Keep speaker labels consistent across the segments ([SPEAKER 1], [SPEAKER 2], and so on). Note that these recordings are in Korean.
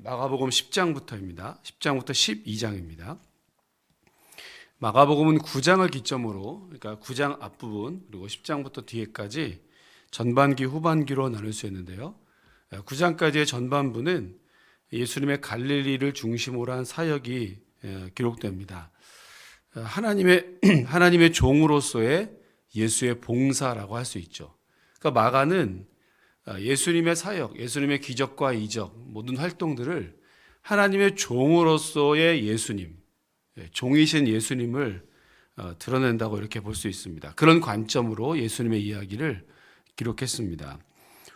[SPEAKER 1] 마가복음 10장부터입니다. 10장부터 12장입니다. 마가복음은 9장을 기점으로, 그러니까 9장 앞부분 그리고 10장부터 뒤에까지 전반기, 후반기로 나눌 수 있는데요. 9장까지의 전반부는 예수님의 갈릴리를 중심으로 한 사역이 기록됩니다. 하나님의 종으로서의 예수의 봉사라고 할 수 있죠. 그러니까 마가는 예수님의 사역, 예수님의 기적과 이적, 모든 활동들을 하나님의 종으로서의 예수님, 종이신 예수님을 드러낸다고 이렇게 볼 수 있습니다. 그런 관점으로 예수님의 이야기를 기록했습니다.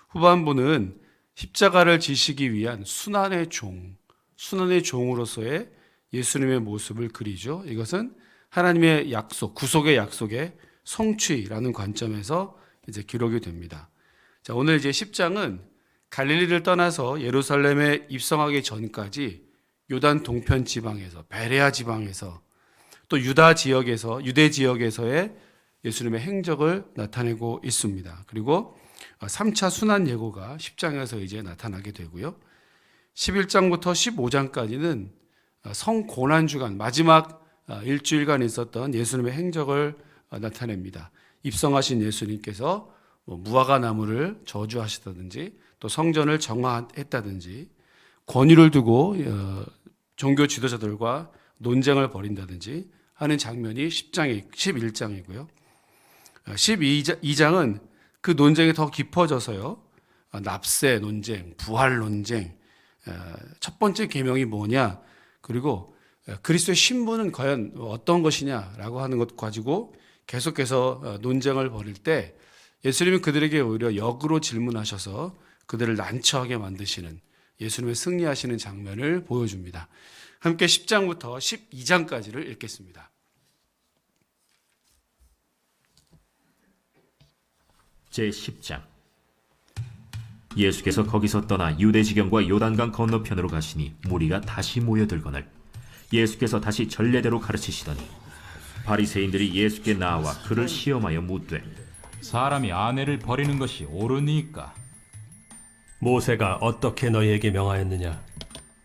[SPEAKER 1] 후반부는 십자가를 지시기 위한 순환의 종으로서의 예수님의 모습을 그리죠. 이것은 하나님의 약속, 구속의 약속의 성취라는 관점에서 이제 기록이 됩니다. 자, 오늘 이제 10장은 갈릴리를 떠나서 예루살렘에 입성하기 전까지 요단 동편 지방에서, 베레아 지방에서, 또 유대 지역에서의 예수님의 행적을 나타내고 있습니다. 그리고 3차 순환 예고가 10장에서 이제 나타나게 되고요. 11장부터 15장까지는 성고난 주간, 마지막 일주일간 있었던 예수님의 행적을 나타냅니다. 입성하신 예수님께서 무화과 나무를 저주하시다든지, 또 성전을 정화했다든지, 권위를 두고 종교 지도자들과 논쟁을 벌인다든지 하는 장면이 11장이고요. 12장은 그 논쟁이 더 깊어져서요. 납세 논쟁, 부활 논쟁, 첫 번째 계명이 뭐냐, 그리고 그리스도의 신분은 과연 어떤 것이냐라고 하는 것 가지고 계속해서 논쟁을 벌일 때 예수님은 그들에게 오히려 역으로 질문하셔서 그들을 난처하게 만드시는, 예수님의 승리하시는 장면을 보여줍니다. 함께 10장부터 12장까지를 읽겠습니다.
[SPEAKER 2] 제10장. 예수께서 거기서 떠나 유대지경과 요단강 건너편으로 가시니 무리가 다시 모여들거늘 예수께서 다시 전례대로 가르치시더니 바리새인들이 예수께 나와 그를 시험하여 묻되,
[SPEAKER 3] 사람이 아내를 버리는 것이 옳으니까?
[SPEAKER 4] 모세가 어떻게 너희에게 명하였느냐?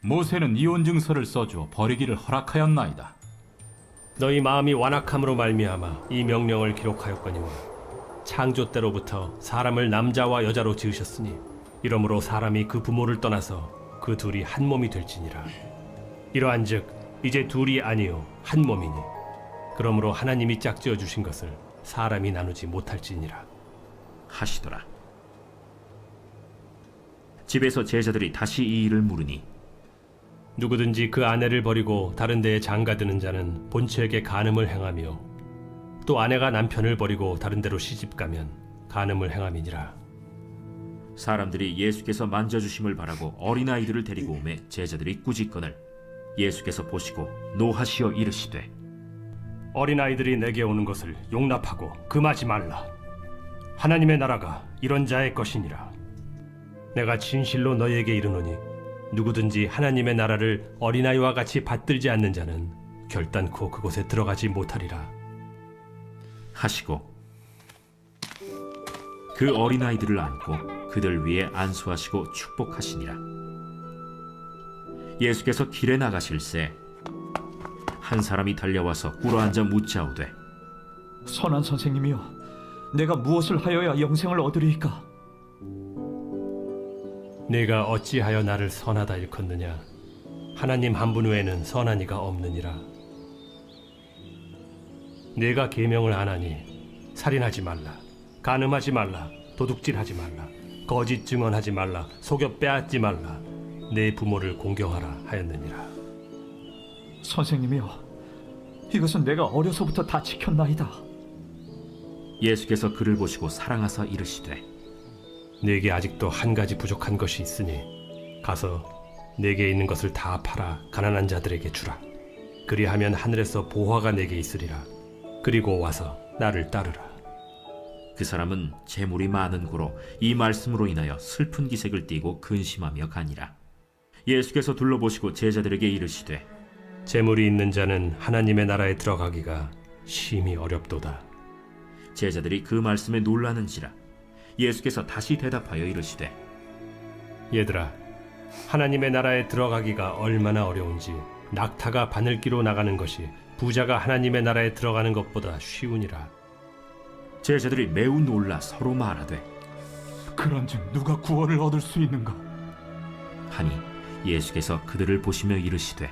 [SPEAKER 3] 모세는 이혼 증서를 써주어 버리기를 허락하였나이다.
[SPEAKER 4] 너희 마음이 완악함으로 말미암아 이 명령을 기록하였거니와 창조 때로부터 사람을 남자와 여자로 지으셨으니 이러므로 사람이 그 부모를 떠나서 그 둘이 한 몸이 될지니라. 이러한즉 이제 둘이 아니요 한 몸이니 그러므로 하나님이 짝지어 주신 것을 사람이 나누지 못할지니라
[SPEAKER 2] 하시더라. 집에서 제자들이 다시 이 일을 물으니,
[SPEAKER 4] 누구든지 그 아내를 버리고 다른 데에 장가드는 자는 본처에게 간음을 행하며 또 아내가 남편을 버리고 다른 데로 시집가면 간음을 행함이니라.
[SPEAKER 2] 사람들이 예수께서 만져주심을 바라고 어린아이들을 데리고 오매 제자들이 꾸짖거늘 예수께서 보시고 노하시어 이르시되,
[SPEAKER 4] 어린아이들이 내게 오는 것을 용납하고 금하지 말라. 하나님의 나라가 이런 자의 것이니라. 내가 진실로 너희에게 이르노니 누구든지 하나님의 나라를 어린아이와 같이 받들지 않는 자는 결단코 그곳에 들어가지 못하리라
[SPEAKER 2] 하시고 그 어린아이들을 안고 그들 위에 안수하시고 축복하시니라. 예수께서 길에 나가실새 한 사람이 달려와서 꿇어앉아 묻자오되,
[SPEAKER 5] 선한 선생님이여, 내가 무엇을 하여야 영생을 얻으리이까?
[SPEAKER 4] 네가 어찌하여 나를 선하다 일컫느냐? 하나님 한 분 외에는 선한 이가 없느니라. 네가 계명을 안 하니 살인하지 말라, 간음하지 말라, 도둑질하지 말라, 거짓 증언하지 말라, 속여 빼앗지 말라, 내 부모를 공경하라 하였느니라.
[SPEAKER 5] 선생님이여, 이것은 내가 어려서부터 다 지켰나이다.
[SPEAKER 2] 예수께서 그를 보시고 사랑하사 이르시되,
[SPEAKER 4] 네게 아직도 한 가지 부족한 것이 있으니 가서 네게 있는 것을 다 팔아 가난한 자들에게 주라. 그리하면 하늘에서 보화가 네게 있으리라. 그리고 와서 나를 따르라.
[SPEAKER 2] 그 사람은 재물이 많은 고로 이 말씀으로 인하여 슬픈 기색을 띠고 근심하며 가니라. 예수께서 둘러보시고 제자들에게 이르시되,
[SPEAKER 4] 재물이 있는 자는 하나님의 나라에 들어가기가 심히 어렵도다.
[SPEAKER 2] 제자들이 그 말씀에 놀라는지라. 예수께서 다시 대답하여 이르시되,
[SPEAKER 4] 얘들아, 하나님의 나라에 들어가기가 얼마나 어려운지 낙타가 바늘기로 나가는 것이 부자가 하나님의 나라에 들어가는 것보다 쉬우니라.
[SPEAKER 2] 제자들이 매우 놀라 서로 말하되
[SPEAKER 3] 그런즉 누가 구원을 얻을 수 있는가?
[SPEAKER 2] 하니 예수께서 그들을 보시며 이르시되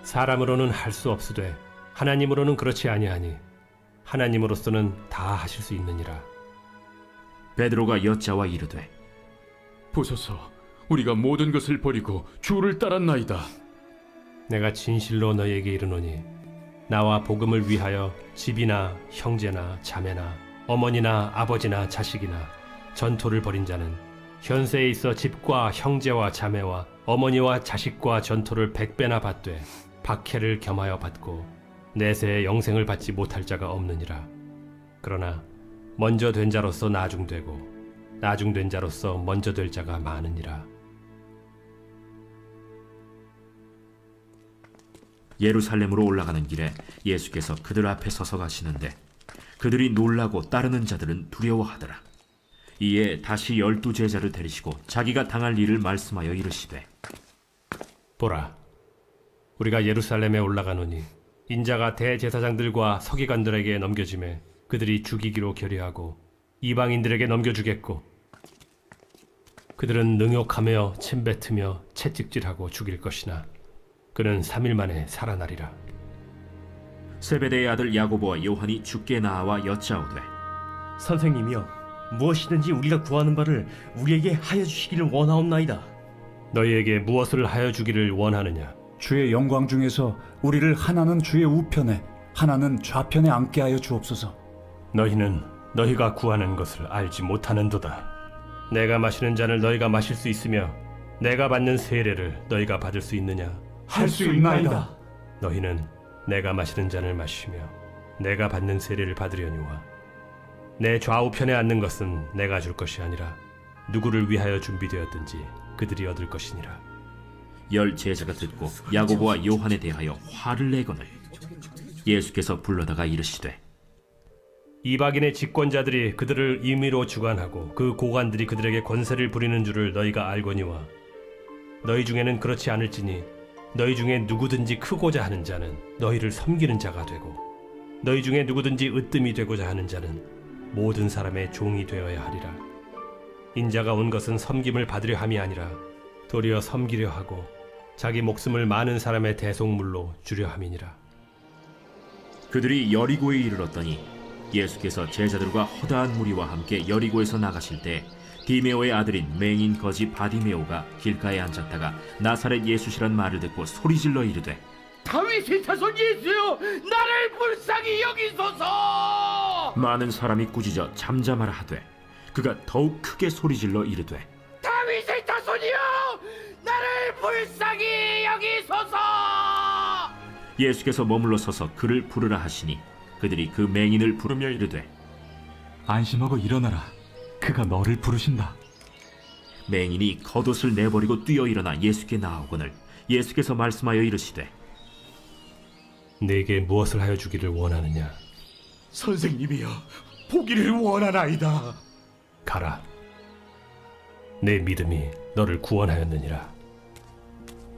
[SPEAKER 4] 사람으로는 할 수 없으되 하나님으로는 그렇지 아니하니 하나님으로서는 다 하실 수 있느니라.
[SPEAKER 2] 베드로가 여짜와 이르되
[SPEAKER 6] 보소서, 우리가 모든 것을 버리고 주를 따랐나이다.
[SPEAKER 4] 내가 진실로 너희에게 이르노니 나와 복음을 위하여 집이나 형제나 자매나 어머니나 아버지나 자식이나 전토를 벌인 자는 현세에 있어 집과 형제와 자매와 어머니와 자식과 전토를 100배나 받되 박해를 겸하여 받고 내세에 영생을 받지 못할 자가 없느니라. 그러나 먼저 된 자로서 나중되고 나중된 자로서 먼저 될 자가 많으니라.
[SPEAKER 2] 예루살렘으로 올라가는 길에 예수께서 그들 앞에 서서 가시는데 그들이 놀라고 따르는 자들은 두려워하더라. 이에 다시 12 제자를 데리시고 자기가 당할 일을 말씀하여 이르시되
[SPEAKER 4] 보라, 우리가 예루살렘에 올라가노니 인자가 대제사장들과 서기관들에게 넘겨짐에 그들이 죽이기로 결의하고 이방인들에게 넘겨주겠고 그들은 능욕하며 침뱉으며 채찍질하고 죽일 것이나 그는 3일 만에 살아나리라.
[SPEAKER 2] 세베대의 아들 야고보와 요한이 주께 나와 여짜오되
[SPEAKER 7] 선생님이여, 무엇이든지 우리가 구하는 바를 우리에게 하여 주시기를 원하옵나이다.
[SPEAKER 4] 너희에게 무엇을 하여 주기를 원하느냐?
[SPEAKER 8] 주의 영광 중에서 우리를 하나는 주의 우편에 하나는 좌편에 앉게 하여 주옵소서.
[SPEAKER 4] 너희는 너희가 구하는 것을 알지 못하는도다. 내가 마시는 잔을 너희가 마실 수 있으며 내가 받는 세례를 너희가 받을 수 있느냐?
[SPEAKER 8] 할 수 있나이다.
[SPEAKER 4] 너희는 내가 마시는 잔을 마시며 내가 받는 세례를 받으려니와 내 좌우편에 앉는 것은 내가 줄 것이 아니라 누구를 위하여 준비되었든지 그들이 얻을 것이니라.
[SPEAKER 2] 10 제자가 듣고 야고보와 요한에 대하여 화를 내거늘 예수께서 불러다가 이르시되
[SPEAKER 4] 이방인의 집권자들이 그들을 임의로 주관하고 그 고관들이 그들에게 권세를 부리는 줄을 너희가 알거니와 너희 중에는 그렇지 않을지니 너희 중에 누구든지 크고자 하는 자는 너희를 섬기는 자가 되고 너희 중에 누구든지 으뜸이 되고자 하는 자는 모든 사람의 종이 되어야 하리라. 인자가 온 것은 섬김을 받으려 함이 아니라 도리어 섬기려 하고 자기 목숨을 많은 사람의 대속물로 주려 함이니라.
[SPEAKER 2] 그들이 여리고에 이르렀더니 예수께서 제자들과 허다한 무리와 함께 여리고에서 나가실 때 디메오의 아들인 맹인 거지 바디메오가 길가에 앉았다가 나사렛 예수시란 말을 듣고 소리질러 이르되
[SPEAKER 9] 다윗의 자손 예수여, 나를 불쌍히 여기소서.
[SPEAKER 2] 많은 사람이 꾸짖어 잠잠하라 하되 그가 더욱 크게 소리질러 이르되
[SPEAKER 9] 다윗의 자손이여, 나를 불쌍히 여기소서.
[SPEAKER 2] 예수께서 머물러 서서 그를 부르라 하시니 그들이 그 맹인을 부르며 이르되
[SPEAKER 3] 안심하고 일어나라. 그가 너를 부르신다.
[SPEAKER 2] 맹인이 겉옷을 내버리고 뛰어 일어나 예수께 나아오거늘 예수께서 말씀하여 이르시되
[SPEAKER 4] 내게 무엇을 하여 주기를 원하느냐?
[SPEAKER 9] 선생님이여, 보기를 원하나이다.
[SPEAKER 4] 가라. 내 믿음이 너를 구원하였느니라.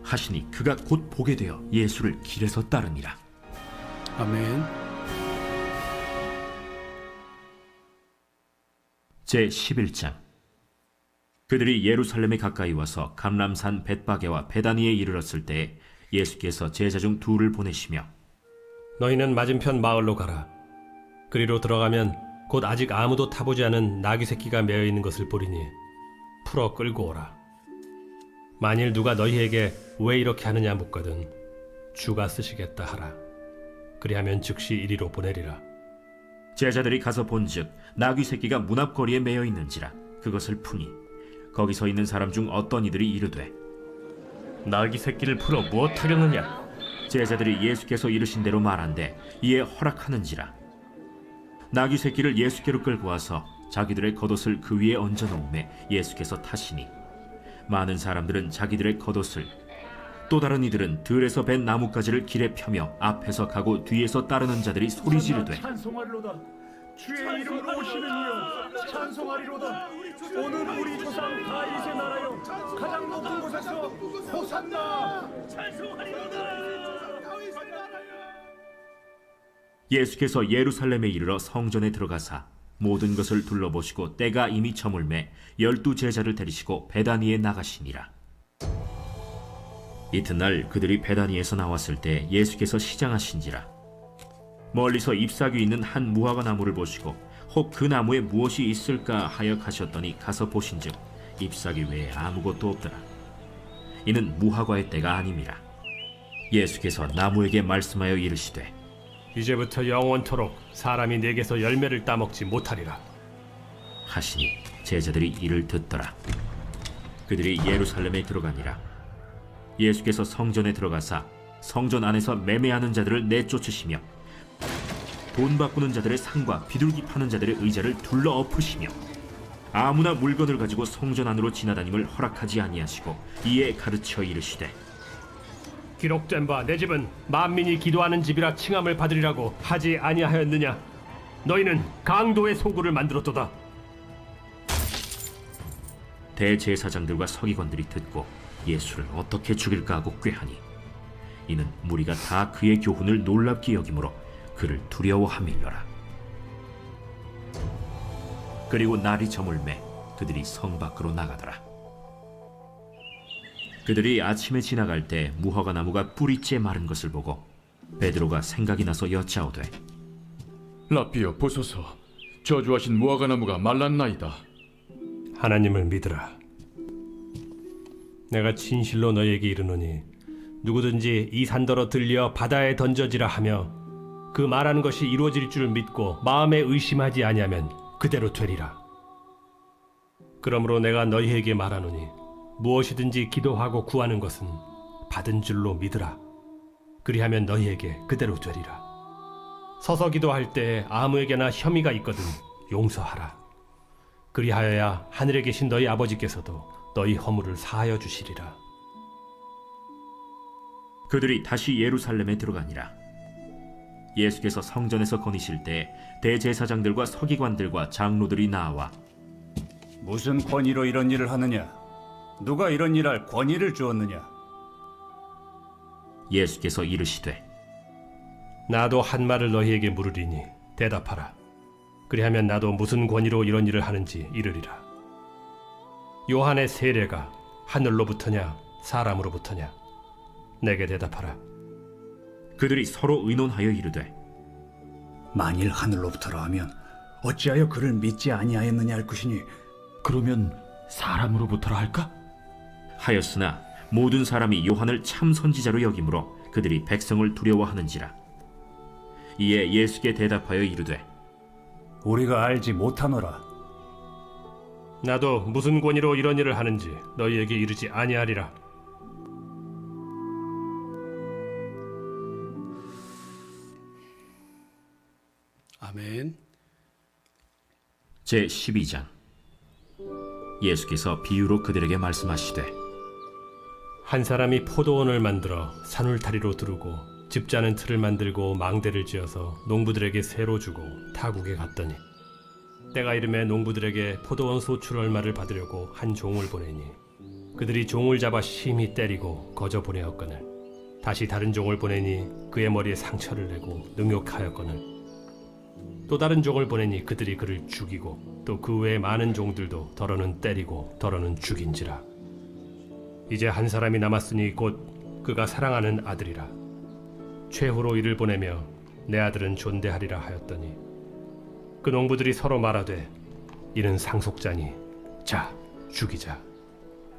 [SPEAKER 2] 하시니 그가 곧 보게 되어 예수를 길에서 따르니라.
[SPEAKER 1] 아멘.
[SPEAKER 2] 제11장 그들이 예루살렘에 가까이 와서 감람산 벳바게와 베다니에 이르렀을 때에 예수께서 제자 중 둘을 보내시며
[SPEAKER 4] 너희는 맞은편 마을로 가라. 그리로 들어가면 곧 아직 아무도 타보지 않은 나귀 새끼가 매어 있는 것을 보리니 풀어 끌고 오라. 만일 누가 너희에게 왜 이렇게 하느냐 묻거든 주가 쓰시겠다 하라. 그리하면 즉시 이리로 보내리라.
[SPEAKER 2] 제자들이 가서 본즉 나귀 새끼가 문 앞거리에 매어 있는지라 그것을 푸니 거기 서 있는 사람 중 어떤 이들이 이르되
[SPEAKER 7] 나귀 새끼를 풀어 무엇하려느냐?
[SPEAKER 2] 제자들이 예수께서 이르신 대로 말한대 이에 허락하는지라. 나귀 새끼를 예수께로 끌고 와서 자기들의 겉옷을 그 위에 얹어 놓음에 예수께서 타시니 많은 사람들은 자기들의 겉옷을 또 다른 이들은 들에서 벤 나뭇가지를 길에 펴며 앞에서 가고 뒤에서 따르는 자들이 소리 지르되
[SPEAKER 5] 찬송하리로다.
[SPEAKER 7] 주의 이름으로 오시는 이여 찬송하리로다. 오늘 우리 조상 다윗의 나라여 가장 높은 곳에서 호산나.
[SPEAKER 2] 예수께서 예루살렘에 이르러 성전에 들어가사 모든 것을 둘러보시고 때가 이미 저물매 12 제자를 데리시고 베다니에 나가시니라. 이튿날 그들이 베다니에서 나왔을 때 예수께서 시장하신지라. 멀리서 잎사귀 있는 한 무화과 나무를 보시고 혹 그 나무에 무엇이 있을까 하여 가셨더니 가서 보신즉 잎사귀 외에 아무것도 없더라. 이는 무화과의 때가 아님이라. 예수께서 나무에게 말씀하여 이르시되
[SPEAKER 4] 이제부터 영원토록 사람이 내게서 열매를 따먹지 못하리라.
[SPEAKER 2] 하시니 제자들이 이를 듣더라. 그들이 예루살렘에 들어가니라. 예수께서 성전에 들어가사 성전 안에서 매매하는 자들을 내쫓으시며 돈 바꾸는 자들의 상과 비둘기 파는 자들의 의자를 둘러 엎으시며 아무나 물건을 가지고 성전 안으로 지나다님을 허락하지 아니하시고 이에 가르쳐 이르시되
[SPEAKER 4] 기록된 바 내 집은 만민이 기도하는 집이라 칭함을 받으리라고 하지 아니하였느냐. 너희는 강도의 소굴을 만들었도다.
[SPEAKER 2] 대제사장들과 서기관들이 듣고 예수를 어떻게 죽일까 하고 꾀하니 이는 무리가 다 그의 교훈을 놀랍게 여기므로 그를 두려워함일러라. 그리고 날이 저물매 그들이 성 밖으로 나가더라. 그들이 아침에 지나갈 때 무화과 나무가 뿌리째 마른 것을 보고 베드로가 생각이 나서 여짜오되
[SPEAKER 6] 라삐여 보소서, 저주하신 무화과 나무가 말랐나이다.
[SPEAKER 4] 하나님을 믿으라. 내가 진실로 너희에게 이르노니 누구든지 이 산더러 들려 바다에 던져지라 하며 그 말하는 것이 이루어질 줄 믿고 마음에 의심하지 아니하면 그대로 되리라. 그러므로 내가 너희에게 말하노니 무엇이든지 기도하고 구하는 것은 받은 줄로 믿으라. 그리하면 너희에게 그대로 되리라. 서서 기도할 때 아무에게나 혐의가 있거든 용서하라. 그리하여야 하늘에 계신 너희 아버지께서도 너희 허물을 사하여 주시리라.
[SPEAKER 2] 그들이 다시 예루살렘에 들어가니라. 예수께서 성전에서 거니실 때 대제사장들과 서기관들과 장로들이 나와
[SPEAKER 8] 무슨 권위로 이런 일을 하느냐? 누가 이런 일할 권위를 주었느냐?
[SPEAKER 2] 예수께서 이르시되
[SPEAKER 4] 나도 한 말을 너희에게 물으리니 대답하라. 그리하면 나도 무슨 권위로 이런 일을 하는지 이르리라. 요한의 세례가 하늘로부터냐 사람으로부터냐? 내게 대답하라.
[SPEAKER 2] 그들이 서로 의논하여 이르되
[SPEAKER 8] 만일 하늘로부터라 하면 어찌하여 그를 믿지 아니하였느냐 할 것이니
[SPEAKER 6] 그러면 사람으로부터라 할까?
[SPEAKER 2] 하였으나 모든 사람이 요한을 참 선지자로 여기므로 그들이 백성을 두려워하는지라. 이에 예수께 대답하여 이르되
[SPEAKER 8] 우리가 알지 못하노라.
[SPEAKER 4] 나도 무슨 권위로 이런 일을 하는지 너희에게 이르지 아니하리라.
[SPEAKER 1] 아멘.
[SPEAKER 2] 제12장. 예수께서 비유로 그들에게 말씀하시되
[SPEAKER 4] 한 사람이 포도원을 만들어 산울타리로 두르고 집자는 틀을 만들고 망대를 지어서 농부들에게 새로 주고 타국에 갔더니 때가 이름에 농부들에게 포도원 소출 얼마를 받으려고 한 종을 보내니 그들이 종을 잡아 심히 때리고 거저 보내었거늘 다시 다른 종을 보내니 그의 머리에 상처를 내고 능욕하였거늘 또 다른 종을 보내니 그들이 그를 죽이고 또 그 외에 많은 종들도 더러는 때리고 더러는 죽인지라. 이제 한 사람이 남았으니 곧 그가 사랑하는 아들이라. 최후로 이를 보내며 내 아들은 존대하리라 하였더니 그 농부들이 서로 말하되 이는 상속자니 자 죽이자.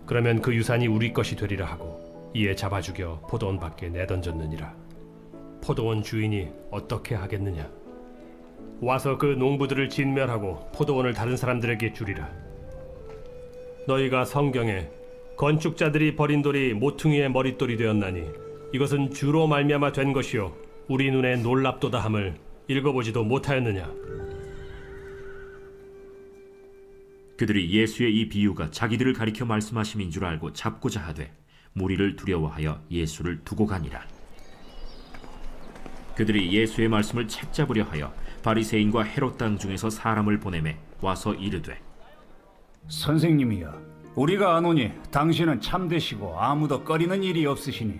[SPEAKER 4] 그러면 그 유산이 우리 것이 되리라 하고 이에 잡아 죽여 포도원 밖에 내던졌느니라. 포도원 주인이 어떻게 하겠느냐? 와서 그 농부들을 진멸하고 포도원을 다른 사람들에게 주리라. 너희가 성경에 건축자들이 버린 돌이 모퉁이의 머릿돌이 되었나니 이것은 주로 말미암아 된 것이요 우리 눈에 놀랍도다 함을 읽어보지도 못하였느냐?
[SPEAKER 2] 그들이 예수의 이 비유가 자기들을 가리켜 말씀하심인 줄 알고 잡고자 하되 무리를 두려워하여 예수를 두고 가니라. 그들이 예수의 말씀을 책잡으려 하여 바리새인과 헤롯 당 중에서 사람을 보내매 와서 이르되
[SPEAKER 8] 선생님이여, 우리가 아노니 당신은 참되시고 아무도 꺼리는 일이 없으시니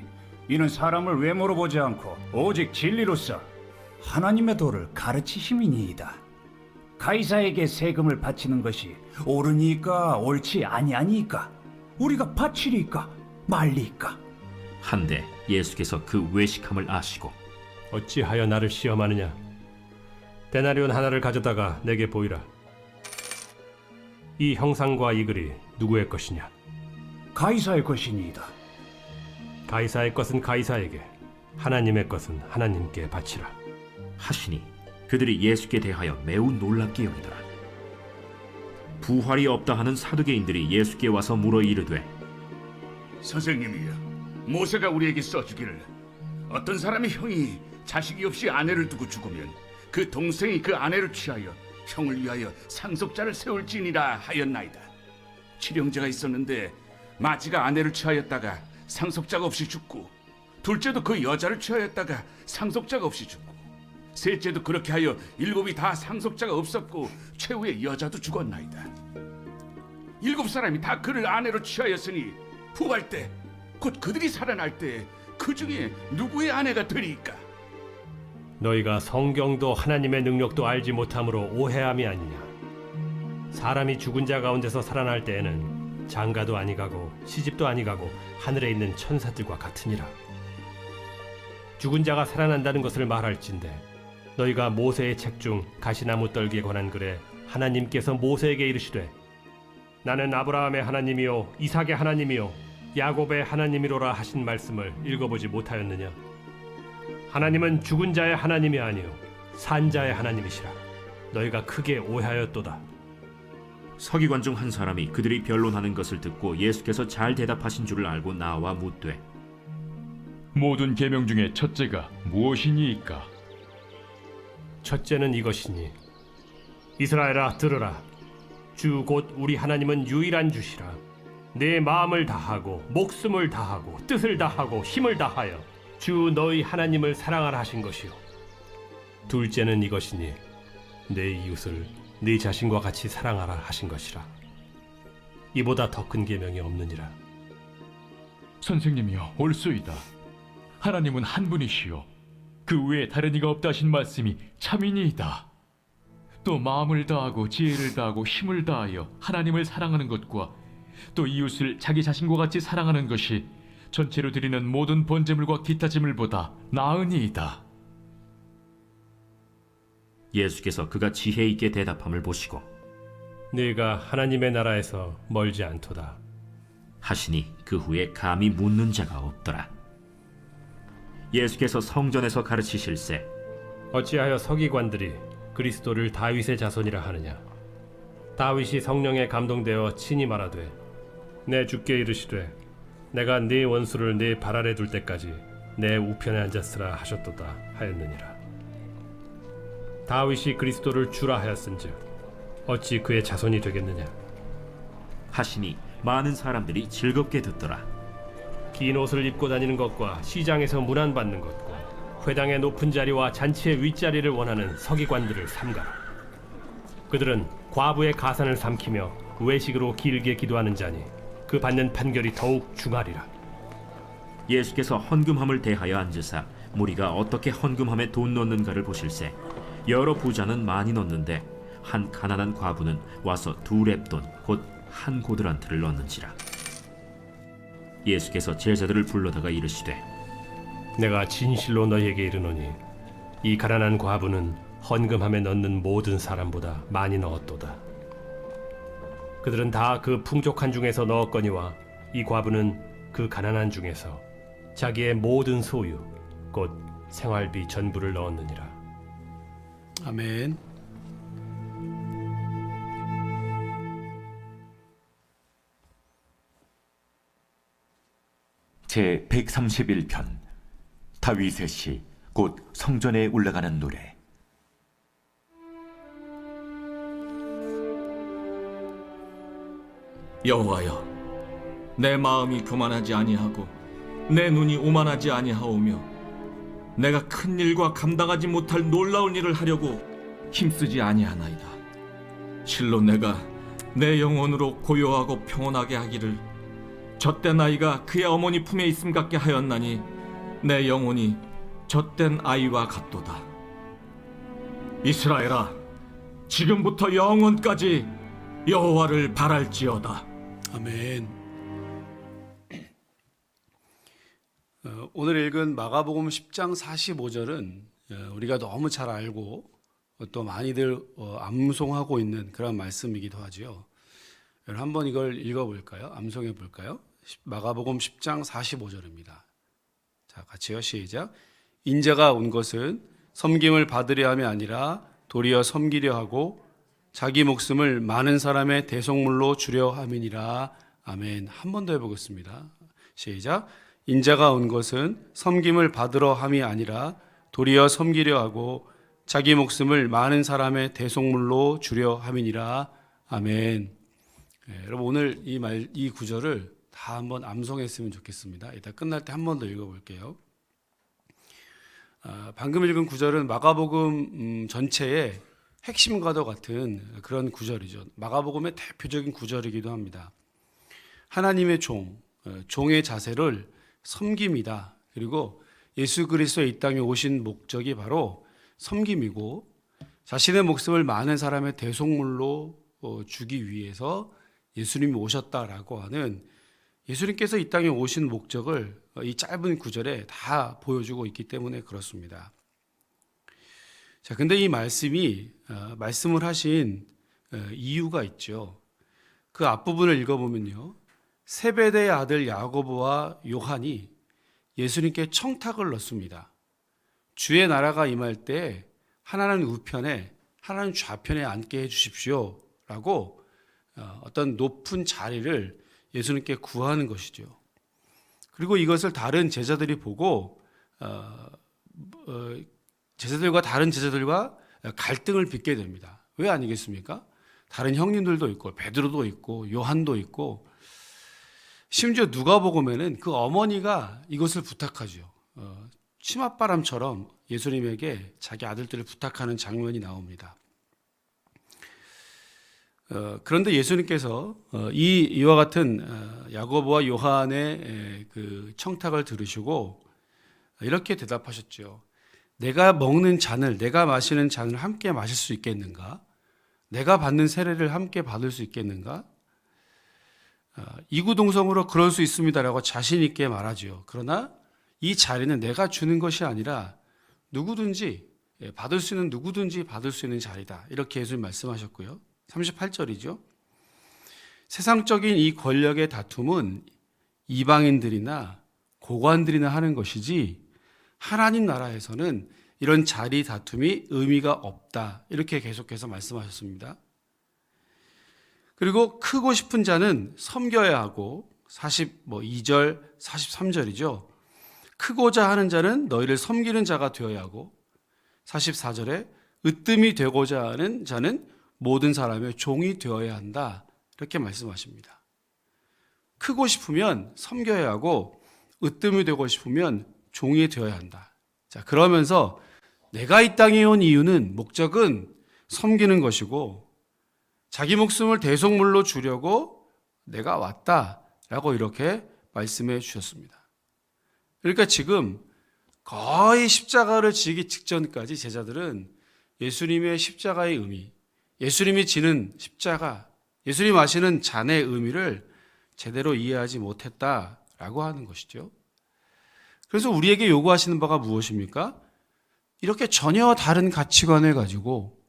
[SPEAKER 8] 이는 사람을 외모로 보지 않고 오직 진리로서 하나님의 도를 가르치심이니이다. 가이사에게 세금을 바치는 것이 옳으니까 옳지 아니하니까? 우리가 바치리까 말리까?
[SPEAKER 2] 한데 예수께서 그 외식함을 아시고
[SPEAKER 4] 어찌하여 나를 시험하느냐? 데나리온 하나를 가져다가 내게 보이라. 이 형상과 이 글이 누구의 것이냐?
[SPEAKER 8] 가이사의 것이니이다.
[SPEAKER 4] 가이사의 것은 가이사에게, 하나님의 것은 하나님께 바치라.
[SPEAKER 2] 하시니 그들이 예수께 대하여 매우 놀랍게 여기더라. 부활이 없다 하는 사두개인들이 예수께 와서 물어 이르되
[SPEAKER 9] 선생님이여, 모세가 우리에게 써주기를 어떤 사람의 형이 자식이 없이 아내를 두고 죽으면 그 동생이 그 아내를 취하여 형을 위하여 상속자를 세울지니라 하였나이다. 칠형제가 있었는데 마지가 아내를 취하였다가 상속자가 없이 죽고, 둘째도 그 여자를 취하였다가 상속자가 없이 죽고, 셋째도 그렇게 하여 일곱이 다 상속자가 없었고 최후의 여자도 죽었나이다. 일곱 사람이 다 그를 아내로 취하였으니 부활 때 곧 그들이 살아날 때 그 중에 누구의 아내가 되리이까?
[SPEAKER 4] 너희가 성경도 하나님의 능력도 알지 못함으로 오해함이 아니냐? 사람이 죽은 자 가운데서 살아날 때에는 장가도 아니가고 시집도 아니가고 하늘에 있는 천사들과 같으니라. 죽은 자가 살아난다는 것을 말할진대 너희가 모세의 책 중 가시나무 떨기에 관한 글에 하나님께서 모세에게 이르시되 나는 아브라함의 하나님이요 이삭의 하나님이요 야곱의 하나님이로라 하신 말씀을 읽어보지 못하였느냐? 하나님은 죽은 자의 하나님이 아니요 산 자의 하나님이시라. 너희가 크게 오해하였도다.
[SPEAKER 2] 서기관 중 한 사람이 그들이 변론하는 것을 듣고 예수께서 잘 대답하신 줄을 알고 나와 묻되
[SPEAKER 6] 모든 계명 중에 첫째가 무엇이니이까?
[SPEAKER 4] 첫째는 이것이니 이스라엘아 들으라. 주 곧 우리 하나님은 유일한 주시라. 내 마음을 다하고 목숨을 다하고 뜻을 다하고 힘을 다하여 주 너희 하나님을 사랑하라 하신 것이요. 둘째는 이것이니 내 이웃을 네 자신과 같이 사랑하라 하신 것이라. 이보다 더 큰 계명이 없느니라.
[SPEAKER 6] 선생님이여, 옳소이다. 하나님은 한 분이시요 그 외에 다른 이가 없다 하신 말씀이 참이니이다. 또 마음을 다하고 지혜를 다하고 힘을 다하여 하나님을 사랑하는 것과 또 이웃을 자기 자신과 같이 사랑하는 것이 전체로 드리는 모든 번제물과 기타 제물보다 나으니이다.
[SPEAKER 2] 예수께서 그가 지혜 있게 대답함을 보시고
[SPEAKER 4] 네가 하나님의 나라에서 멀지 않도다
[SPEAKER 2] 하시니 그 후에 감히 묻는 자가 없더라. 예수께서 성전에서 가르치실세
[SPEAKER 4] 어찌하여 서기관들이 그리스도를 다윗의 자손이라 하느냐? 다윗이 성령에 감동되어 친히 말하되 내 주께 이르시되 내가 네 원수를 네 발 아래 둘 때까지 내 우편에 앉았으라 하셨도다 하였느니라. 다윗이 그리스도를 주라 하였은즉 어찌 그의 자손이 되겠느냐?
[SPEAKER 2] 하시니 많은 사람들이 즐겁게 듣더라.
[SPEAKER 4] 긴 옷을 입고 다니는 것과 시장에서 문안받는 것과 회당의 높은 자리와 잔치의 윗자리를 원하는 서기관들을 삼가라. 그들은 과부의 가산을 삼키며 외식으로 길게 기도하는 자니 그 받는 판결이 더욱 중하리라.
[SPEAKER 2] 예수께서 헌금함을 대하여 앉으사 무리가 어떻게 헌금함에 돈 넣는가를 보실세 여러 부자는 많이 넣는데 한 가난한 과부는 와서 2렙돈 곧 한 고드란트를 넣는지라. 예수께서 제자들을 불러다가 이르시되
[SPEAKER 4] 내가 진실로 너희에게 이르노니 이 가난한 과부는 헌금함에 넣는 모든 사람보다 많이 넣었도다. 그들은 다 그 풍족한 중에서 넣었거니와 이 과부는 그 가난한 중에서 자기의 모든 소유 곧 생활비 전부를 넣었느니라.
[SPEAKER 1] 아멘.
[SPEAKER 10] 제 131편 다윗의 시 곧 성전에 올라가는 노래.
[SPEAKER 11] 여호와여, 내 마음이 교만하지 아니하고 내 눈이 오만하지 아니하오며 내가 큰 일과 감당하지 못할 놀라운 일을 하려고 힘쓰지 아니하나이다. 실로 내가 내 영혼으로 고요하고 평온하게 하기를 젖된 아이가 그의 어머니 품에 있음 같게 하였나니 내 영혼이 젖된 아이와 같도다. 이스라엘아, 지금부터 영원까지 여호와를 바랄지어다.
[SPEAKER 1] 아멘. 오늘 읽은 마가복음 10장 45절은 우리가 너무 잘 알고 또 많이들 암송하고 있는 그런 말씀이기도 하지요. 여러분 한번 이걸 읽어볼까요? 암송해 볼까요? 마가복음 10장 45절입니다. 자, 같이요. 시작. 인자가 온 것은 섬김을 받으려 함이 아니라 도리어 섬기려 하고 자기 목숨을 많은 사람의 대속물로 주려 함이니라. 아멘. 한 번 더 해보겠습니다. 시작. 인자가 온 것은 섬김을 받으러 함이 아니라 도리어 섬기려 하고 자기 목숨을 많은 사람의 대속물로 주려 함이니라. 아멘. 여러분 오늘 이 구절을 다 한번 암송했으면 좋겠습니다. 이따 끝날 때 한 번 더 읽어볼게요. 방금 읽은 구절은 마가복음 전체의 핵심과도 같은 그런 구절이죠. 마가복음의 대표적인 구절이기도 합니다. 하나님의 종의 자세를 섬김이다. 그리고 예수 그리스도의 이 땅에 오신 목적이 바로 섬김이고 자신의 목숨을 많은 사람의 대속물로 주기 위해서 예수님이 오셨다라고 하는 예수님께서 이 땅에 오신 목적을 이 짧은 구절에 다 보여주고 있기 때문에 그렇습니다. 자, 근데 이 말씀을 하신 이유가 있죠. 그 앞부분을 읽어보면요. 세베대의 아들 야고보와 요한이 예수님께 청탁을 넣습니다. 주의 나라가 임할 때 하나는 우편에 하나는 좌편에 앉게 해주십시오 라고 어떤 높은 자리를 예수님께 구하는 것이죠. 그리고 이것을 다른 제자들이 보고 다른 제자들과 갈등을 빚게 됩니다. 왜 아니겠습니까? 다른 형님들도 있고 베드로도 있고 요한도 있고 심지어 누가복음에는 그 어머니가 이것을 부탁하죠. 치맛바람처럼 예수님에게 자기 아들들을 부탁하는 장면이 나옵니다. 그런데 예수님께서 이와 같은 야고보와 요한의 그 청탁을 들으시고 이렇게 대답하셨죠. 내가 먹는 잔을, 내가 마시는 잔을 함께 마실 수 있겠는가? 내가 받는 세례를 함께 받을 수 있겠는가? 이구동성으로 그럴 수 있습니다라고 자신 있게 말하죠. 그러나 이 자리는 내가 주는 것이 아니라 누구든지 받을 수 있는 누구든지 받을 수 있는 자리다. 이렇게 예수님 말씀하셨고요. 38절이죠. 세상적인 이 권력의 다툼은 이방인들이나 고관들이나 하는 것이지 하나님 나라에서는 이런 자리 다툼이 의미가 없다. 이렇게 계속해서 말씀하셨습니다. 그리고 크고 싶은 자는 섬겨야 하고 42절, 43절이죠. 크고자 하는 자는 너희를 섬기는 자가 되어야 하고 44절에 으뜸이 되고자 하는 자는 모든 사람의 종이 되어야 한다. 이렇게 말씀하십니다. 크고 싶으면 섬겨야 하고 으뜸이 되고 싶으면 종이 되어야 한다. 자, 그러면서 내가 이 땅에 온 이유는 목적은 섬기는 것이고 자기 목숨을 대속물로 주려고 내가 왔다라고 이렇게 말씀해 주셨습니다. 그러니까 지금 거의 십자가를 지기 직전까지 제자들은 예수님의 십자가의 의미, 예수님이 지는 십자가, 예수님 하시는 잔의 의미를 제대로 이해하지 못했다라고 하는 것이죠. 그래서 우리에게 요구하시는 바가 무엇입니까? 이렇게 전혀 다른 가치관을 가지고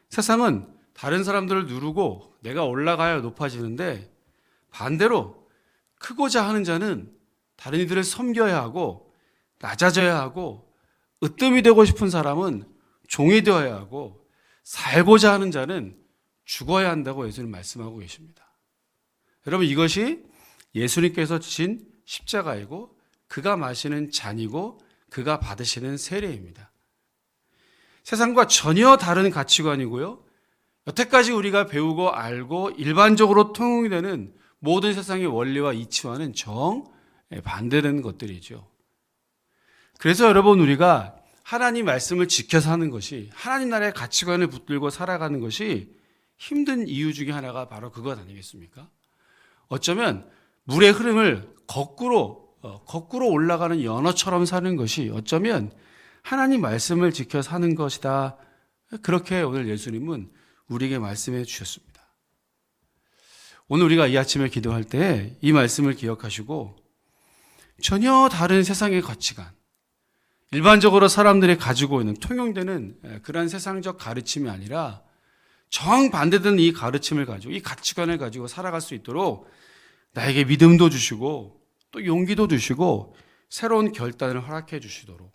[SPEAKER 1] 세상은 다른 사람들을 누르고 내가 올라가야 높아지는데 반대로 크고자 하는 자는 다른 이들을 섬겨야 하고 낮아져야 하고 으뜸이 되고 싶은 사람은 종이 되어야 하고 살고자 하는 자는 죽어야 한다고 예수님 말씀하고 계십니다. 여러분 이것이 예수님께서 지신 십자가이고 그가 마시는 잔이고 그가 받으시는 세례입니다. 세상과 전혀 다른 가치관이고요. 여태까지 우리가 배우고 알고 일반적으로 통용이 되는 모든 세상의 원리와 이치와는 정 반대되는 것들이죠. 그래서 여러분 우리가 하나님 말씀을 지켜 사는 것이, 하나님 나라의 가치관을 붙들고 살아가는 것이 힘든 이유 중에 하나가 바로 그것 아니겠습니까? 어쩌면 물의 흐름을 거꾸로 올라가는 연어처럼 사는 것이 어쩌면 하나님 말씀을 지켜 사는 것이다. 그렇게 오늘 예수님은 우리에게 말씀해 주셨습니다. 오늘 우리가 이 아침에 기도할 때 이 말씀을 기억하시고 전혀 다른 세상의 가치관, 일반적으로 사람들이 가지고 있는 통용되는 그러한 세상적 가르침이 아니라 정반대되는 이 가르침을 가지고, 이 가치관을 가지고 살아갈 수 있도록 나에게 믿음도 주시고 또 용기도 주시고 새로운 결단을 허락해 주시도록,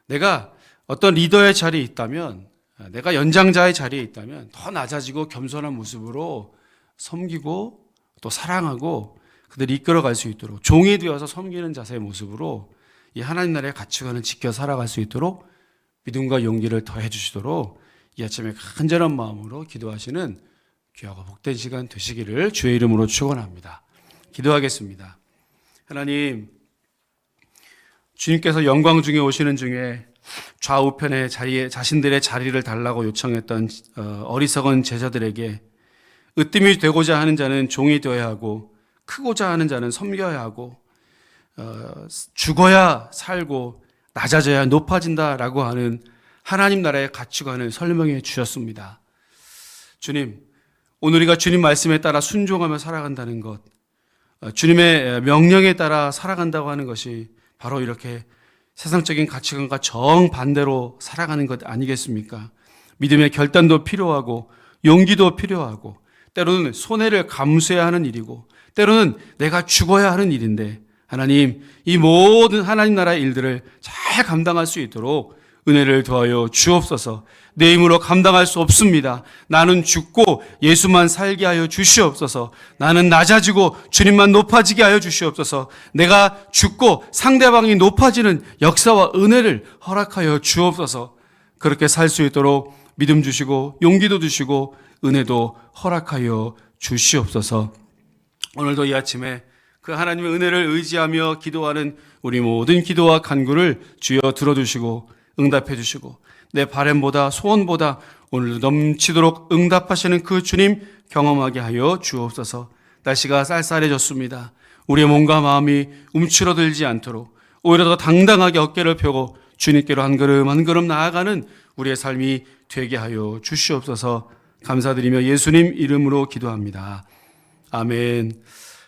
[SPEAKER 1] 내가 어떤 리더의 자리에 있다면, 내가 연장자의 자리에 있다면 더 낮아지고 겸손한 모습으로 섬기고 또 사랑하고 그들이 이끌어갈 수 있도록, 종이 되어서 섬기는 자세의 모습으로 이 하나님 나라의 가치관을 지켜 살아갈 수 있도록 믿음과 용기를 더해 주시도록 이 아침에 간절한 마음으로 기도하시는 귀하고 복된 시간 되시기를 주의 이름으로 축원합니다. 기도하겠습니다. 하나님, 주님께서 영광 중에 오시는 중에 좌우편에 자신들의 자리를 달라고 요청했던 어리석은 제자들에게 으뜸이 되고자 하는 자는 종이 되어야 하고 크고자 하는 자는 섬겨야 하고 죽어야 살고 낮아져야 높아진다라고 하는 하나님 나라의 가치관을 설명해 주셨습니다. 주님, 오늘 우리가 주님 말씀에 따라 순종하며 살아간다는 것, 주님의 명령에 따라 살아간다고 하는 것이 바로 이렇게 세상적인 가치관과 정반대로 살아가는 것 아니겠습니까? 믿음의 결단도 필요하고 용기도 필요하고 때로는 손해를 감수해야 하는 일이고 때로는 내가 죽어야 하는 일인데, 하나님, 이 모든 하나님 나라의 일들을 잘 감당할 수 있도록 은혜를 더하여 주옵소서. 내 힘으로 감당할 수 없습니다. 나는 죽고 예수만 살게 하여 주시옵소서. 나는 낮아지고 주님만 높아지게 하여 주시옵소서. 내가 죽고 상대방이 높아지는 역사와 은혜를 허락하여 주옵소서. 그렇게 살 수 있도록 믿음 주시고 용기도 주시고 은혜도 허락하여 주시옵소서. 오늘도 이 아침에 그 하나님의 은혜를 의지하며 기도하는 우리 모든 기도와 간구를 주여 들어주시고 응답해 주시고 내 바램보다 소원보다 오늘도 넘치도록 응답하시는 그 주님 경험하게 하여 주옵소서. 날씨가 쌀쌀해졌습니다. 우리의 몸과 마음이 움츠러들지 않도록 오히려 더 당당하게 어깨를 펴고 주님께로 한 걸음 한 걸음 나아가는 우리의 삶이 되게 하여 주시옵소서. 감사드리며 예수님 이름으로 기도합니다. 아멘.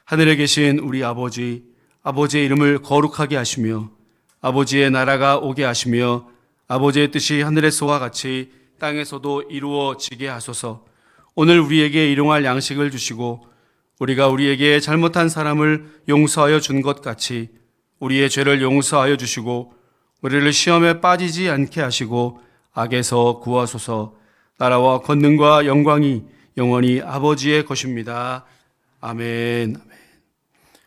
[SPEAKER 1] 하늘에 계신 우리 아버지, 아버지의 이름을 거룩하게 하시며 아버지의 나라가 오게 하시며 아버지의 뜻이 하늘에서와 같이 땅에서도 이루어지게 하소서. 오늘 우리에게 일용할 양식을 주시고 우리가 우리에게 잘못한 사람을 용서하여 준 것 같이 우리의 죄를 용서하여 주시고 우리를 시험에 빠지지 않게 하시고 악에서 구하소서. 나라와 권능과 영광이 영원히 아버지의 것입니다. 아멘. 아멘.